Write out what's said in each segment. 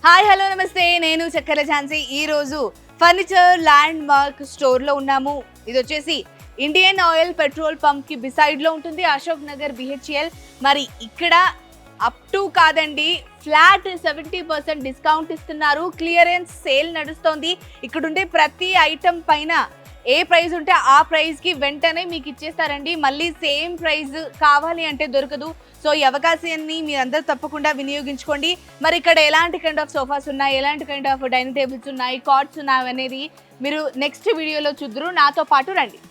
Hi hello నమస్తే, నేను చక్కెర ఝాన్సీ. ఈరోజు ఫర్నిచర్ ల్యాండ్ మార్క్ స్టోర్లో ఉన్నాము. ఇది వచ్చేసి ఇండియన్ ఆయిల్ పెట్రోల్ పంప్కి బిసైడ్లో ఉంటుంది, అశోక్ నగర్ BHL. మరి ఇక్కడ అప్ టు కాదండి, ఫ్లాట్ 70% డిస్కౌంట్ ఇస్తున్నారు. క్లియరెన్స్ సేల్ నడుస్తోంది. ఇక్కడ ఉండే ప్రతి ఐటమ్ పైన ఏ ప్రైస్ ఉంటే ఆ ప్రైస్కి వెంటనే మీకు ఇచ్చేస్తారండి. మళ్ళీ సేమ్ ప్రైస్ కావాలి అంటే దొరకదు. సో ఈ అవకాశాన్ని మీరందరూ తప్పకుండా వినియోగించుకోండి. మరి ఇక్కడ ఎలాంటి కైండ్ ఆఫ్ సోఫాస్ ఉన్నాయి, ఎలాంటి కైండ్ ఆఫ్ డైనింగ్ టేబుల్స్ ఉన్నాయి, కాట్స్ ఉన్నాయి అనేది మీరు నెక్స్ట్ వీడియోలో చూద్దరు. నాతో పాటు రండి.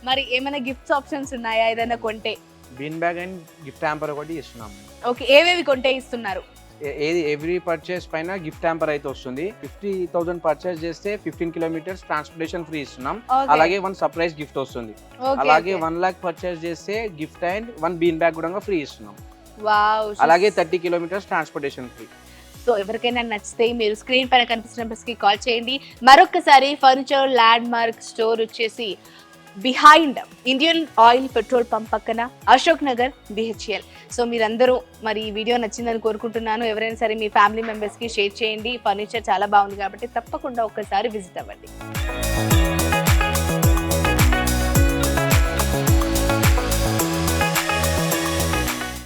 మరి ఏమైనా గిఫ్ట్స్ ఆప్షన్స్ ఉన్నాయా ఏదైనా కొంటే? Bean bag and gift hamper ఒకటి ఇస్తున్నాం. ఓకే, ఏవేవి కొంటే ఇస్తున్నారు? ఏది ఎవ్రీ పర్చేస్ పైన గిఫ్ట్ హ్యాంపర్ అయితే వస్తుంది. 50,000 పర్చేస్ చేస్తే 15 కిలోమీటర్స్ ట్రాన్స్పోర్టేషన్ ఫ్రీ ఇస్తున్నాం. అలాగే 1 సర్ప్రైజ్ గిఫ్ట్ వస్తుంది. అలాగే 1 లాక్ పర్చేస్ చేస్తే గిఫ్ట్ అండ్ 1 బీన్ బ్యాగ్ కూడా ఫ్రీ ఇస్తున్నాం. అలాగే 30 కిలోమీటర్స్ ట్రాన్స్పోర్టేషన్ ఫ్రీ. సో ఎవరికైనా నచ్చితే మీరు స్క్రీన్ పైన కనిపిస్తున్న నెంబర్స్కి కాల్ చేయండి. మరొకసారి ఫర్నిచర్ ల్యాండ్ మార్క్ స్టోర్ వచ్చేసి behind Indian oil petrol pump పక్కన, అశోక్ నగర్ BHL. సో మీరందరూ మరి ఈ వీడియో నచ్చిందని కోరుకుంటున్నాను. ఎవరైనా సరే మీ ఫ్యామిలీ మెంబర్స్కి షేర్ చేయండి. ఫర్నిచర్ చాలా బాగుంది కాబట్టి తప్పకుండా ఒక్కసారి విజిట్ అవ్వండి.